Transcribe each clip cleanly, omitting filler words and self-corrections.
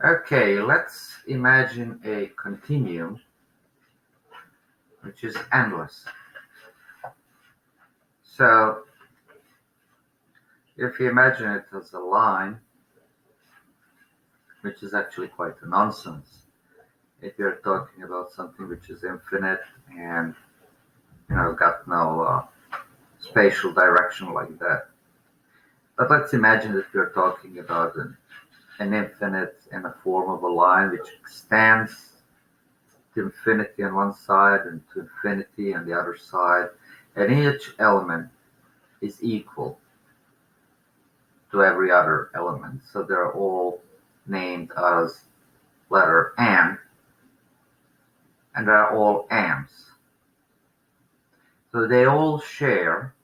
Okay, let's imagine a continuum which is endless. So if you imagine it as a line, which is actually quite a nonsense, if you're talking about something which is infinite and got no spatial direction like that. But let's imagine that we're talking about an infinite in the form of a line which extends to infinity on one side and to infinity on the other side, and each element is equal to every other element. So they're all named as letter M, and they're all M's. So they all share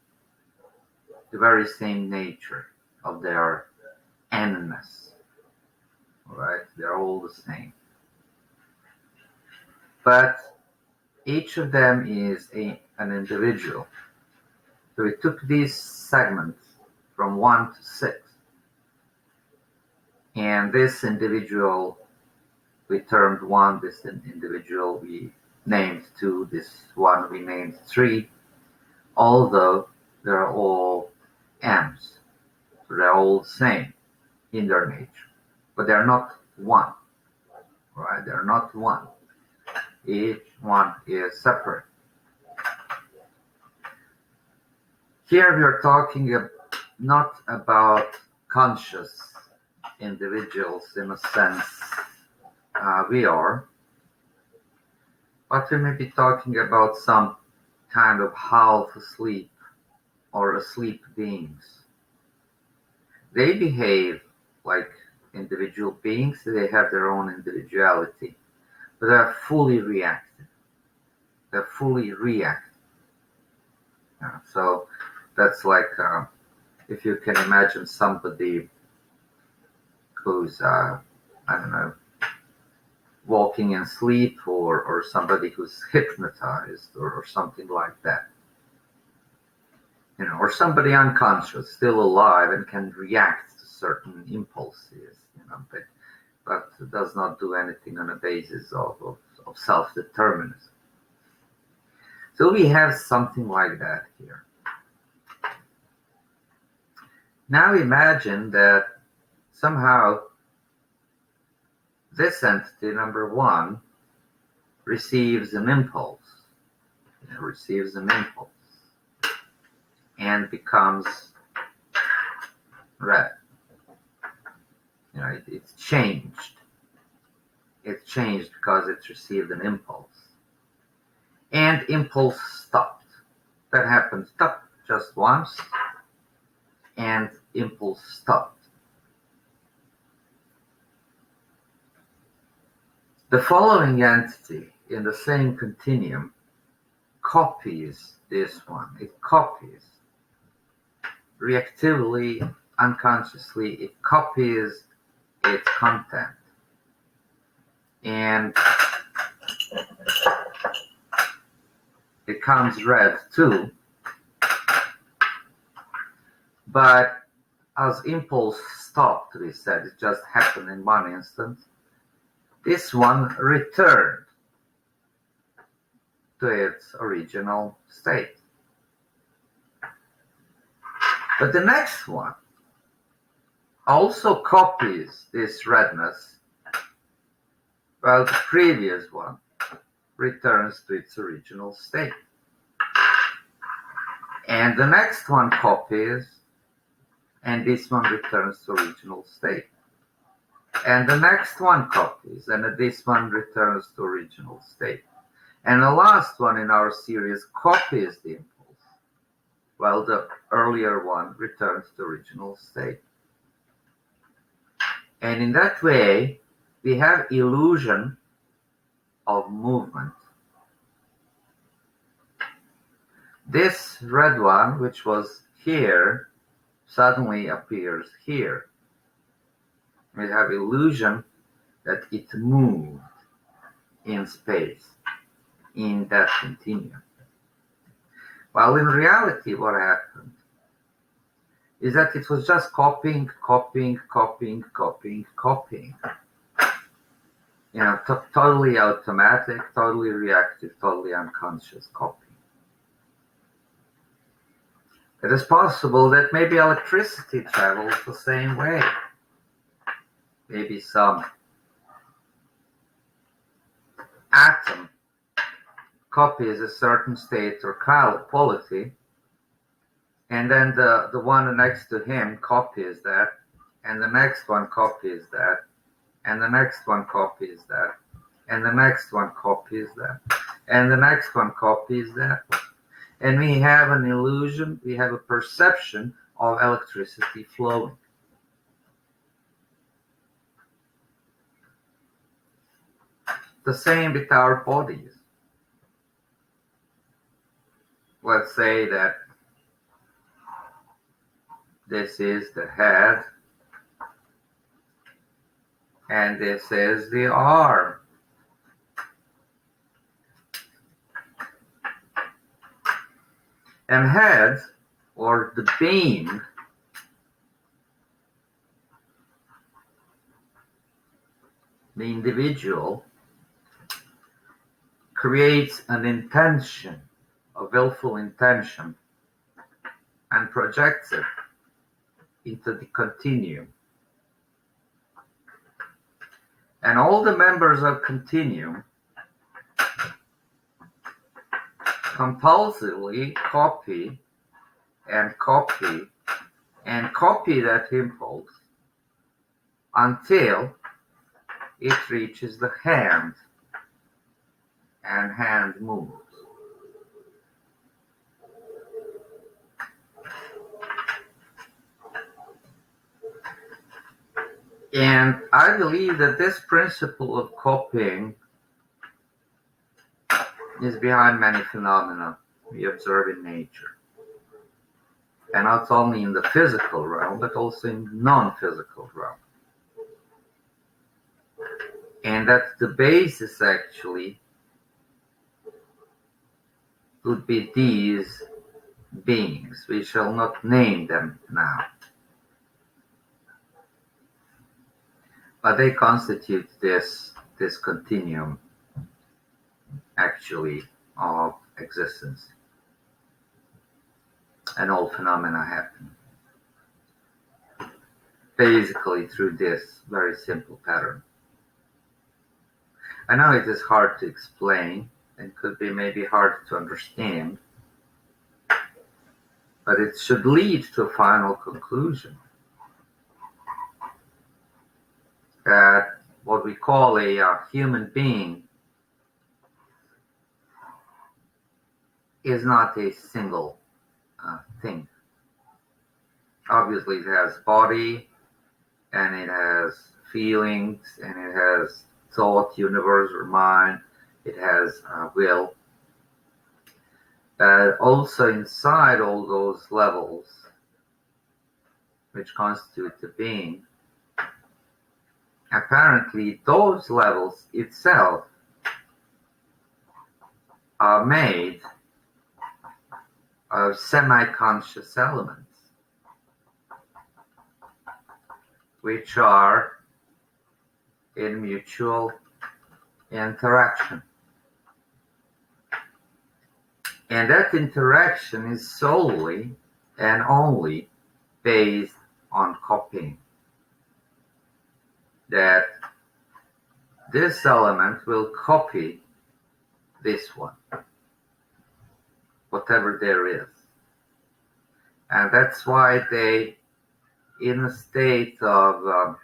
the very same nature of their N-ness. Right? They're all the same. But each of them is an individual. So we took these segments from 1 to 6. And this individual we termed 1, this individual we named 2, this one we named 3, although they're all M's. So they're all the same in their nature. But they're not one. Right? They're not one. Each one is separate. Here we are talking not about conscious individuals in a sense we are, but we may be talking about some kind of half asleep or asleep beings. They behave like individual beings, they have their own individuality, but they're fully reactive. They're fully reactive. So that's like if you can imagine somebody who's, walking in sleep, or somebody who's hypnotized or something like that. Or somebody unconscious, still alive and can react to certain impulses, but does not do anything on the basis of self-determinism. So we have something like that here. Now imagine that somehow this entity, number 1, receives an impulse. And becomes red. It's changed. It's changed because it's received an impulse. And impulse stopped. That happened just once, and impulse stopped. The following entity in the same continuum copies this one. It copies. Reactively, unconsciously, it copies its content. And it becomes red too. But as impulse stopped, we said, it just happened in one instant, this one returned to its original state. But the next one also copies this redness, while the previous one returns to its original state. And the next one copies, and this one returns to original state. And the next one copies, and this one returns to original state. And the last one in our series copies the impulse, while the earlier one returns to original state. And in that way, we have illusion of movement. This red one, which was here, suddenly appears here. We have illusion that it moved in space, in that continuum. While in reality, what happened is that it was just copying. Totally automatic, totally reactive, totally unconscious copy. It is possible that maybe electricity travels the same way. Maybe some atom copies a certain state or quality, and then the one next to him copies that, and the next one copies that, and the next one copies that, and the next one copies that, and the next one copies that. And we have an illusion, we have a perception of electricity flowing. The same with our bodies. Let's say that this is the head, and this is the arm. And head, or the being, the individual, creates an intention, a willful intention, and projects it into the continuum. And all the members of continuum compulsively copy and copy and copy that impulse until it reaches the hand, and hand moves. And I believe that this principle of copying is behind many phenomena we observe in nature. And not only in the physical realm, but also in non-physical realm. And that the basis actually would be these beings. We shall not name them now. But they constitute this continuum actually of existence. And all phenomena happen basically through this very simple pattern. I know it is hard to explain and could be maybe hard to understand, but it should lead to a final conclusion that what we call a human being is not a single thing. Obviously, it has body, and it has feelings, and it has thought, universe, or mind. It has will. Also, inside all those levels, which constitute the being, apparently those levels itself are made of semi-conscious elements, which are in mutual interaction. And that interaction is solely and only based on copying. That this element will copy this one, whatever there is. And that's why they, in a state of,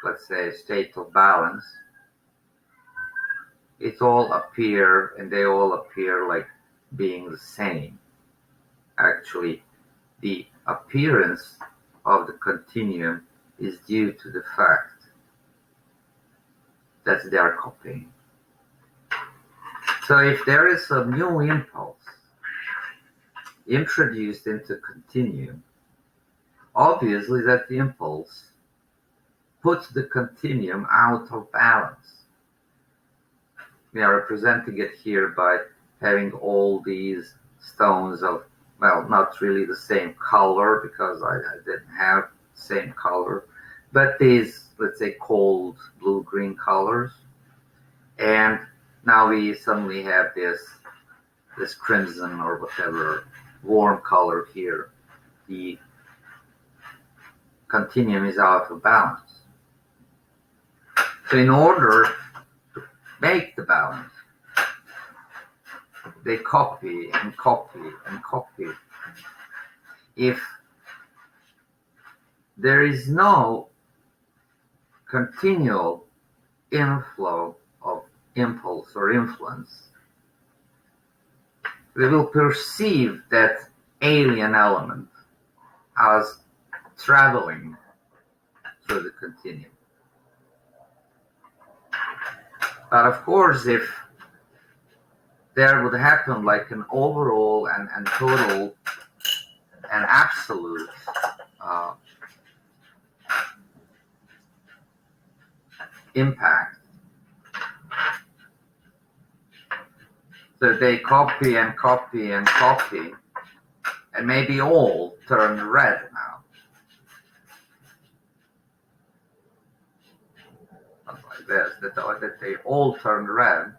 let's say, a state of balance, it all appear, and they all appear like being the same. Actually, the appearance of the continuum is due to the fact that they are copying. So if there is a new impulse introduced into continuum, obviously that the impulse puts the continuum out of balance. We are representing it here by having all these stones of, well, not really the same color, because I didn't have the same color, but these, let's say, cold blue-green colors. And now we suddenly have this crimson or whatever warm color here. The continuum is out of balance. So in order to make the balance, they copy and copy and copy. If there is no continual inflow of impulse or influence, we will perceive that alien element as traveling through the continuum. But of course, if there would happen like an overall and total and absolute impact, so they copy and copy and copy, and maybe all turn red now. Something like this, that they all turn red.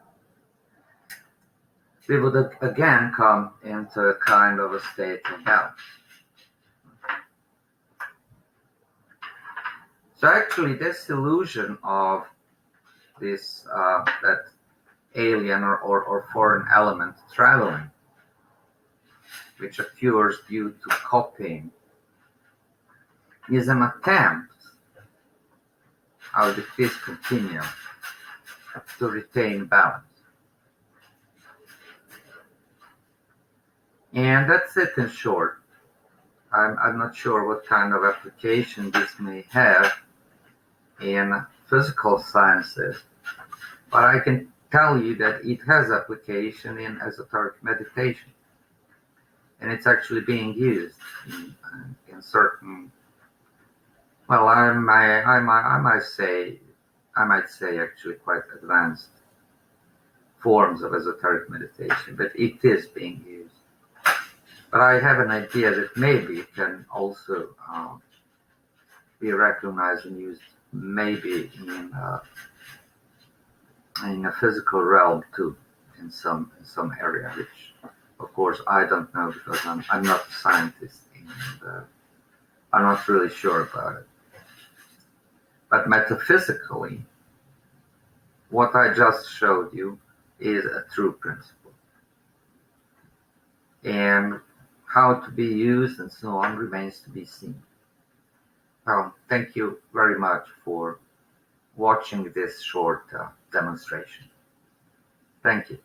We would again come into a kind of a state of balance. So actually, this illusion of this that alien or foreign element traveling, which occurs due to copying, is an attempt of this continuum to retain balance. And that's it in short. I'm not sure what kind of application this may have in physical sciences, but I can tell you that it has application in esoteric meditation, and it's actually being used in certain, well, I might say actually quite advanced forms of esoteric meditation, but it is being used. But I have an idea that maybe it can also be recognized and used maybe in a physical realm too, in some area, which of course I don't know because I'm not a scientist and I'm not really sure about it. But metaphysically, what I just showed you is a true principle, and how to be used and so on remains to be seen. Thank you very much for watching this short demonstration. Thank you.